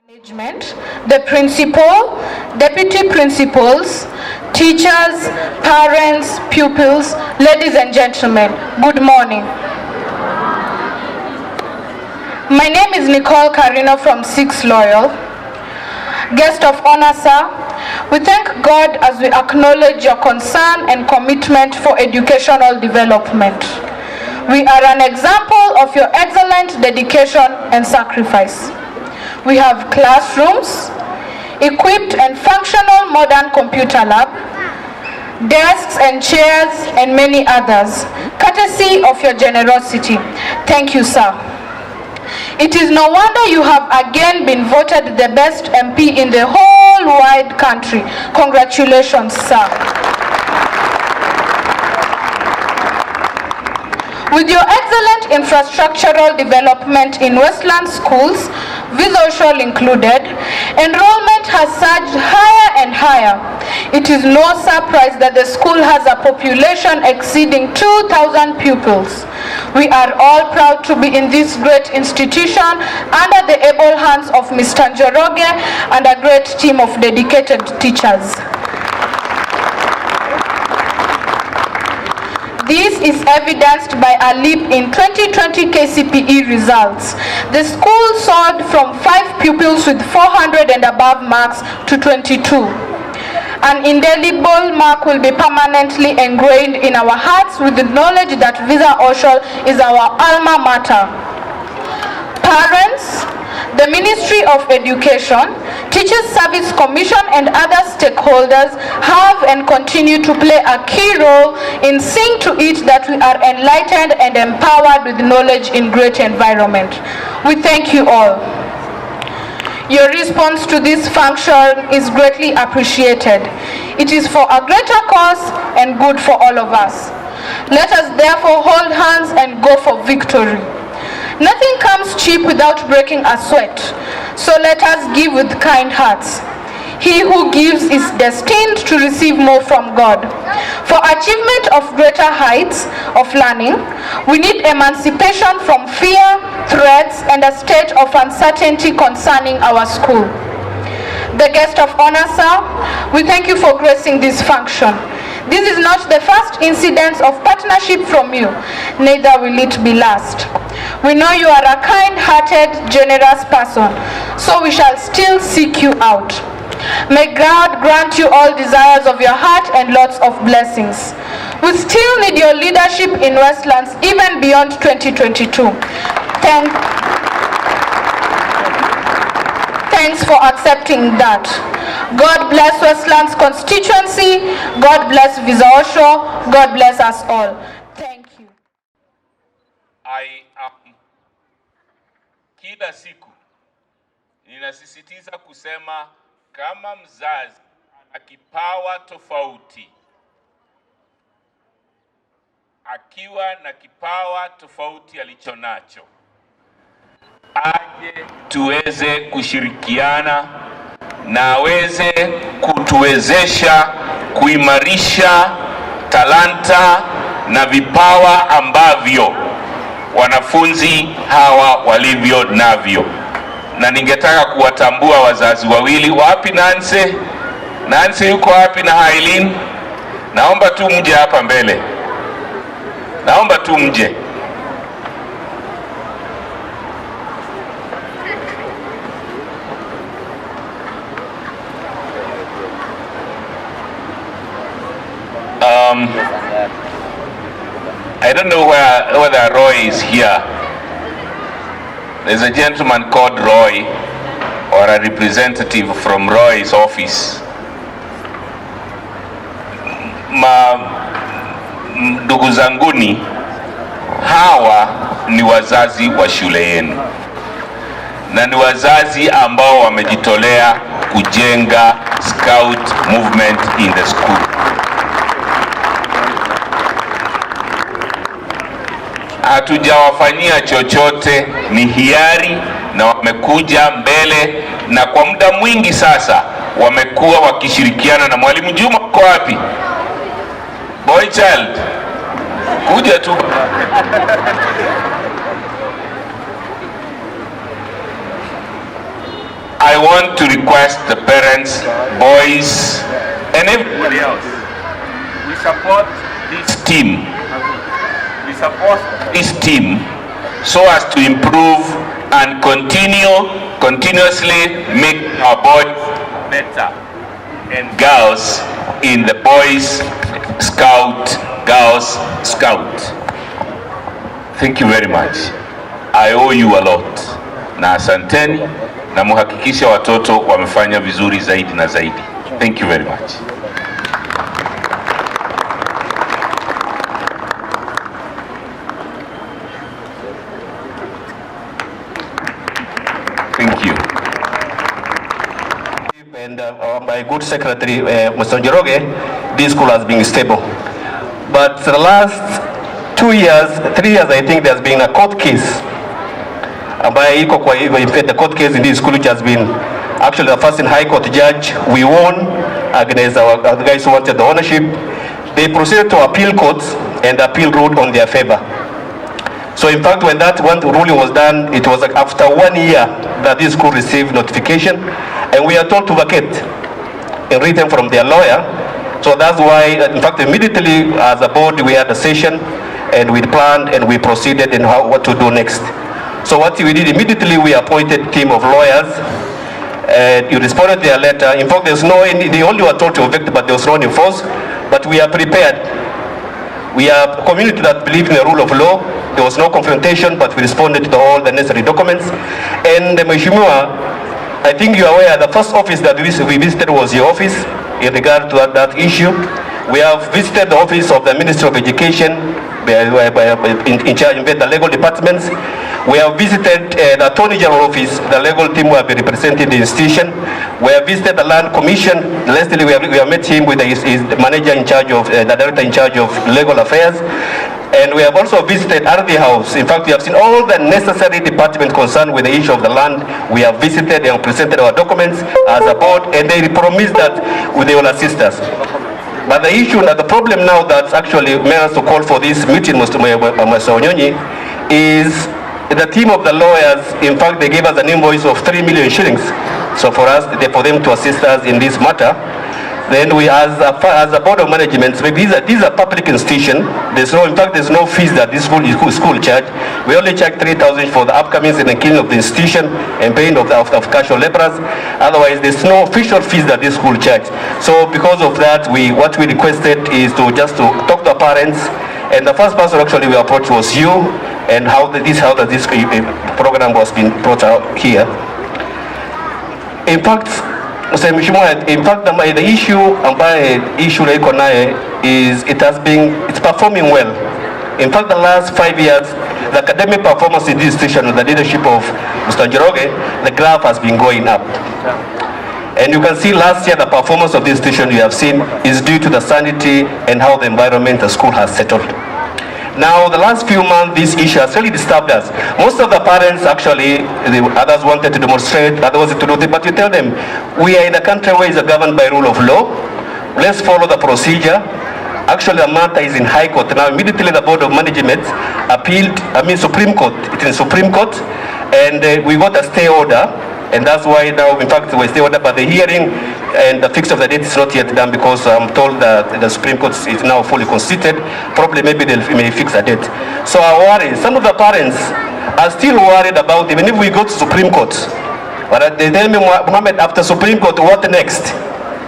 Management, the principal, deputy principals, teachers, parents, pupils, ladies and gentlemen, good morning. My name is 𝗪𝗀𝗱𝗀 from 𝗪𝗍𝘆ឆ. Guest of honor, sir, we thank God as we acknowledge your concern and commitment for educational development. We are an example of your excellent dedication and sacrifice. We have classrooms, equipped and functional modern computer lab, desks and chairs, and many others, courtesy of your generosity. Thank you, sir. It is no wonder you have again been voted the best MP in the whole wide country. Congratulations, sir. With your excellent infrastructural development in Westland schools, 𝗪𝗆𝘆ឆ included, enrollment has surged higher and higher. It is no surprise that the school has a population exceeding 2,000 pupils. We are all proud to be in this great institution under the able hands of Mr. Njoroge and a great team of dedicated teachers. This is evidenced by a leap in 2020 KCPE results. The school soared from 5 pupils with 400 and above marks to 22. An indelible mark will be permanently ingrained in our hearts with the knowledge that 𝗪𝗆𝘆ឆ is our alma mater. Parents, the Ministry of Education, Teachers Service Commission and other stakeholders have and continue to play a key role in seeing to it that we are enlightened and empowered with knowledge in great environment. We thank you all. Your response to this function is greatly appreciated. It is for a greater cause and good for all of us. Let us therefore hold hands and go for victory. Nothing comes cheap without breaking a sweat, so let us give with kind hearts. He who gives is destined to receive more from God. For achievement of greater heights of learning, we need emancipation from fear, threats, and a state of uncertainty concerning our school. The guest of honor, sir, we thank you for gracing this function. This is not the first incident of partnership from you, neither will it be last. We know you are a kind-hearted, generous person, so we shall still seek you out. May God grant you all desires of your heart and lots of blessings. We still need your leadership in Westlands even beyond 2022. Thanks for accepting that. God bless Westlands constituency. God bless 𝗪𝗆𝘆ឆ. God bless us all. Thank you. Kila siku ninasisitiza kusema kama mzazi ana kipawa tofauti, akiwa na kipawa tofauti alichonacho, aje tuweze kushirikiana na aweze kutuwezesha kuimarisha talanta na vipawa ambavyo wanafunzi hawa walivyo navyo. Na ningetaka kuwatambua wazazi wawili. Wapi Nancy? Nancy yuko wapi na Hailin? Naomba tu mje hapa mbele. Naomba tu mje. I don't know whether Roy is here. There's a gentleman called Roy, or a representative from Roy's office. Ndugu zanguni, hawa ni wazazi wa shule yenu, na ni wazazi ambao wamejitolea kujenga scout movement in the school. Hatujawafanyia chochote, ni hiari, na wamekuja mbele, na kwa muda mwingi sasa wamekuwa wakishirikiana na Mwalimu Juma. Uko wapi? Boy child, kuja tu. I want to request the parents, boys, and everybody else. We support this team. We support this team so as to improve and continuously make our boys better and girls in the Boys Scout, Girls Scout. Thank you very much. I owe you a lot. Na asanteni na muhakikisha watoto wamefanya vizuri zaidi na zaidi. Thank you very much. Thank you. And my good secretary, Mr. 𝗪𝗲𝗱𝗀𝗶, this school has been stable. But the last 2 years, 3 years, I think there's been a court case. In fact, the court case in this school, which has been actually the first in High Court judge, we won against the guys who wanted the ownership. They proceeded to appeal courts, and the appeal ruled on their favor. So in fact, when that one ruling was done, it was after 1 year that this school received notification, and we are told to vacate in written from their lawyer. So that's why, in fact, immediately as a board, we had a session, and we planned and we proceeded in what to do next. So what we did immediately, we appointed a team of lawyers. You responded to their letter. In fact, there's no, they only were told to evict, but there was no enforce. But we are prepared. We are a community that believes in the rule of law. There was no confrontation, but we responded to all the necessary documents. And Mheshimiwa, I think you are aware the first office that we visited was your office in regard to that issue. We have visited the office of the Ministry of Education in charge of the legal departments. We have visited the Attorney General office, the legal team will be representing the institution. We have visited the Land Commission. Lastly, we have met him with his manager in charge of, the director in charge of legal affairs. And we have also visited 𝗪𝗲𝗱𝗀𝗀𝗀. In fact, we have seen all the necessary departments concerned with the issue of the land. We have visited and presented our documents as a board, and they promised that they will assist us. But the issue, the problem now that actually made us to call for this meeting, Mr. Onyonyi, is the team of the lawyers. In fact, they gave us an invoice of 3 million shillings. So for us, for them to assist us in this matter. Then we, as a board of management, these are public institutions. There's no, in fact, there's no fees that this school charge. We only charge 3,000 for the upcomings and the cleaning of the institution and paying of casual laborers. Otherwise, there's no official fees that this school charge. So because of that, what we requested is to talk to the parents. And the first person actually we approached was you, and how this program was being brought out here. In fact, the issue iko naye is it's performing well. In fact, the last 5 years, the academic performance in this institution with the leadership of Mr. 𝗪𝗲𝗱𝗀𝗀, the graph has been going up. And you can see last year the performance of this institution you have seen is due to the sanity and how the environment the school has settled. Now, the last few months, this issue has really disturbed us. Most of the parents, actually, others wanted to demonstrate, others wanted to do it, but you tell them, we are in a country where it's governed by rule of law. Let's follow the procedure. Actually, the matter is in High Court. Now, immediately the Board of Management appealed, Supreme Court. It's in Supreme Court, and we got a stay order. And that's why now, in fact, we stay order, but the hearing and the fix of the date is not yet done, because I'm told that the Supreme Court is now fully constituted. Probably maybe they may fix a date. So I worry, some of the parents are still worried about, even if we go to Supreme Court, but they tell me, Mohammed, after Supreme Court, what next?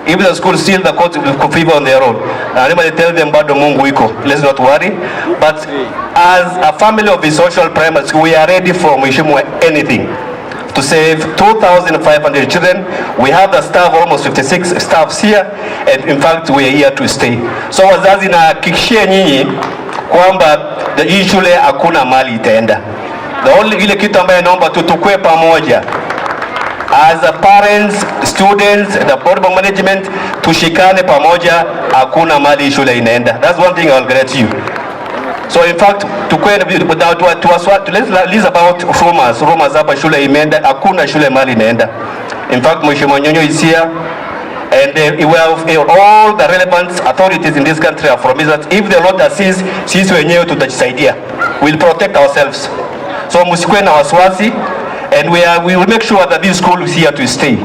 If the school still, the court will favor on their own. Anybody tell them about the Mungu iko. Let's not worry. But as a family of the social primary school, we are ready for anything to save 2,500 children. We have the staff, almost 56 staffs here, and in fact we are here to stay. So wazazi na kikishia nyinyi kwamba hii shule hakuna mali itaenda. The only ile kitu ambaye naomba tukue pamoja as a parents, students, the board of management, tushikane pamoja, hakuna mali shule inaenda. That's one thing I'll grant you. So in fact, let's about rumors hapa shule imeenda, hakuna shule mali inaenda. In fact, Mheshimiwa Nyonyo is here, and we have all the relevant authorities in this country have promised that if the Lord assists, sisi wenyewe tutajisaidia. We'll protect ourselves. So msikue na wasiwasi, and we will make sure that this school is here to stay.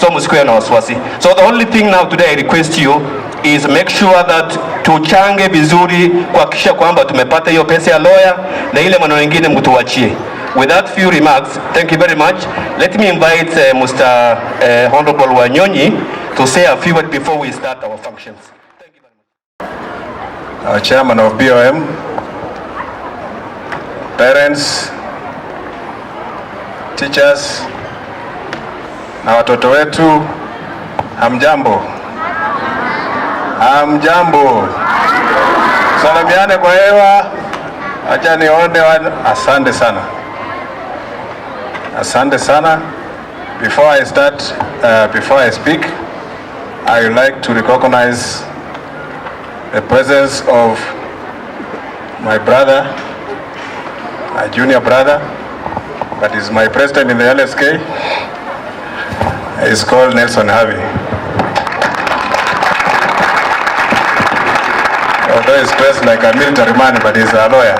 So msikuwe na wasiwasi. So the only thing now today I request you is make sure that tuchange vizuri kuhakikisha kwamba tumepata hiyo pesa ya lawyer na ile maneno mengine mtuachie. With that few remarks, thank you very much. Let me invite Mr. Honorable Wanyonyi to say a few words before we start our functions. Thank you very much. Our chairman of BOM, parents, teachers, na watoto wetu, hamjambo. Hamjambo. Salamiane kwa hewa. Acha nione. Asante sana. Asante sana. Before I start, before I speak, I would like to recognize the presence of my brother, my junior brother, but is my president in the LSK. He's called 𝗪𝗆𝘆ឆિ. Although he's dressed like a military man, but he's a lawyer.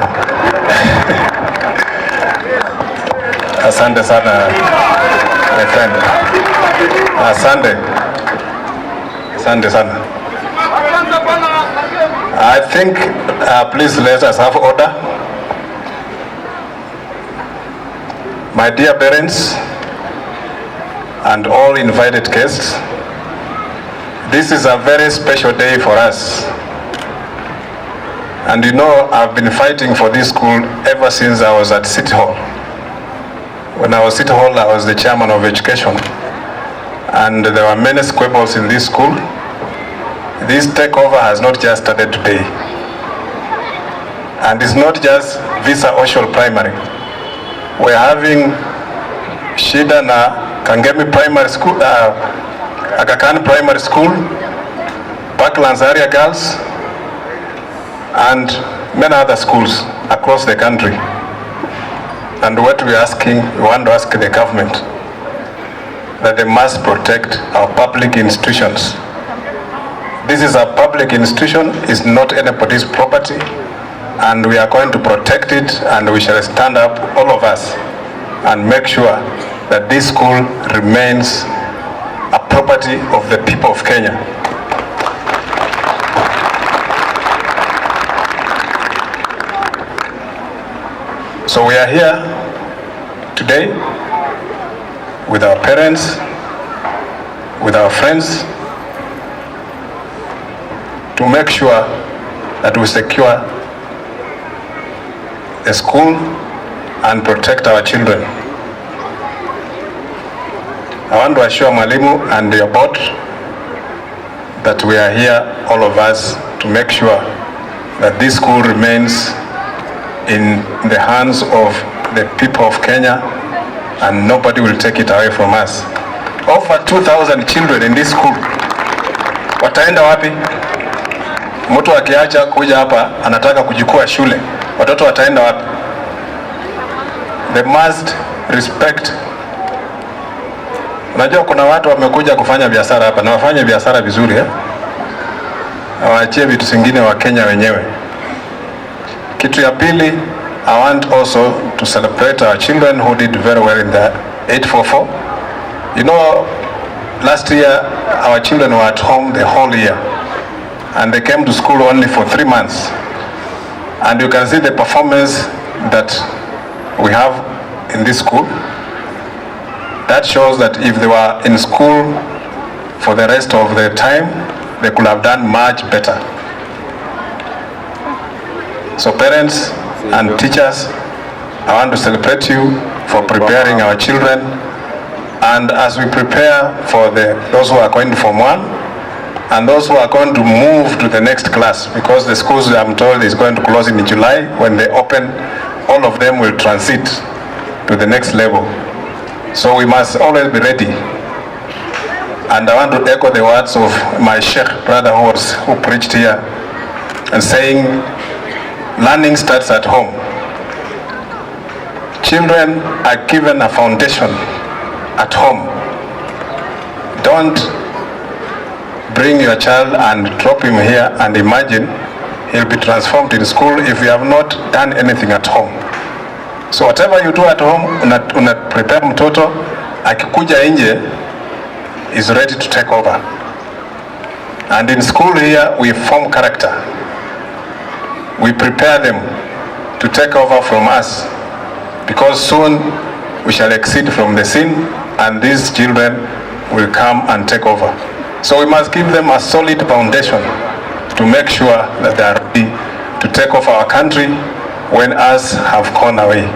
Asante sana, my friend. Asante. Asante sana. I think, please let us have order. My dear parents and all invited guests, this is a very special day for us. And you know, I've been fighting for this school ever since I was at City Hall. When I was City Hall, I was the chairman of education. And there were many squabbles in this school. This takeover has not just started today. And it's not just 𝗪𝗆𝘆ឆિ Primary. We're having shida na Kangemi Primary School, Aga Khan Primary School, Parklands Area Girls, and many other schools across the country. And what we want to ask the government, that they must protect our public institutions. This is a public institution, it's not anybody's property, and we are going to protect it, and we shall stand up, all of us, and make sure that this school remains a property of the people of Kenya. So we are here today with our parents, with our friends, to make sure that we secure the school and protect our children. I want to assure Mwalimu and your board that we are here, all of us, to make sure that this school remains in the hands of the people of Kenya and nobody will take it away from us. Over 2,000 children in this school. Wataenda wapi? Mtu akiacha kuja hapa anataka kujukua shule, watoto wataenda wapi? They must respect. Unajua kuna watu wamekuja kufanya biashara hapa na wafanye biashara vizuri waachie vitu zingine wa Kenya wenyewe. Kitu ya pili, I want also to celebrate our children who did very well in the 844. You know, last year our children were at home the whole year and they came to school only for 3 months. And you can see the performance that we have in this school. That shows that if they were in school for the rest of their time, they could have done much better. So parents and teachers, I want to celebrate you for preparing our children. And as we prepare for those who are going to Form 1 and those who are going to move to the next class, because the schools, I'm told, is going to close in July. When they open, all of them will transit to the next level. So we must always be ready. And I want to echo the words of my Sheikh brother who preached here and saying, learning starts at home. Children are given a foundation at home. Don't bring your child and drop him here and imagine he'll be transformed in school if you have not done anything at home. So whatever you do at home, una prepare mtoto akikuja nje is ready to take over. And in school here we form character. We prepare them to take over from us, because soon we shall exceed from the sin and these children will come and take over. So we must give them a solid foundation to make sure that they are ready to take over our country when us have gone away.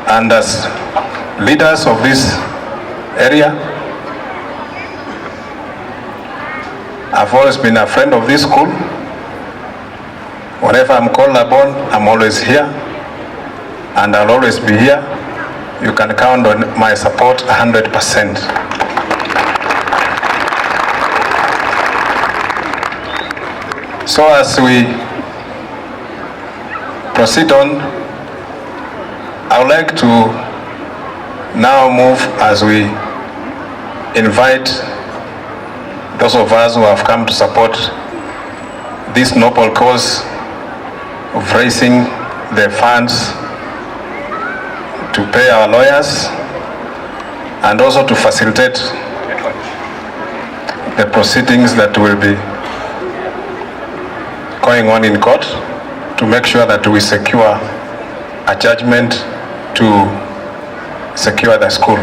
And as leaders of this area, I've always been a friend of this school. Whenever I'm called upon, I'm always here, and I'll always be here. You can count on my support 100%. So as we proceed on, I would like to now move as we invite those of us who have come to support this noble cause of raising the funds to pay our lawyers and also to facilitate the proceedings that will be going on in court, to make sure that we secure a judgment to secure the school.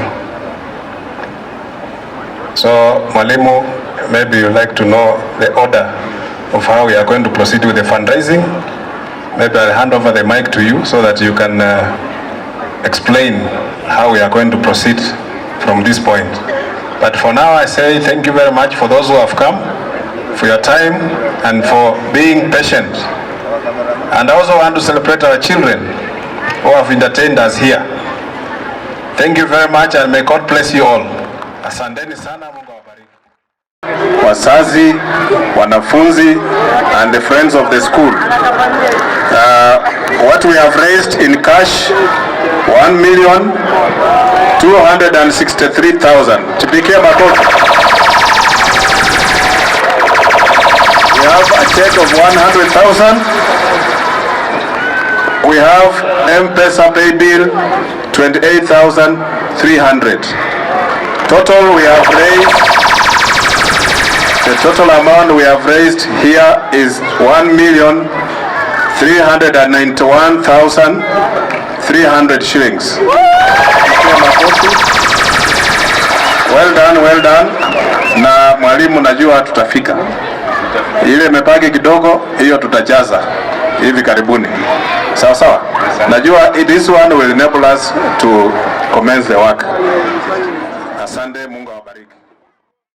So, Mwalimu, maybe you'd like to know the order of how we are going to proceed with the fundraising. Maybe I'll hand over the mic to you so that you can explain how we are going to proceed from this point. But for now, I say thank you very much for those who have come, for your time and for being patient. And I also want to celebrate our children who have entertained us here. Thank you very much, and may God bless you all. Asanteni sana, Mungu awabariki. Wazazi, wanafunzi, and the friends of the school. What we have raised in cash, 1,263,000. Tupigie makofi. We have a check of 100,000. We have 𝗪𝗶𝘆 pay bill 28,300. Total we have raised, the total amount we have raised here is 1,391,300 shillings. Well done, well done. Na mwalimu, najua tutafika. Ile imebaki kidogo, hiyo tutajaza hivi karibuni. Sawa sawa. Najua this one will enable us to commence the work. Asante, Mungu awabariki.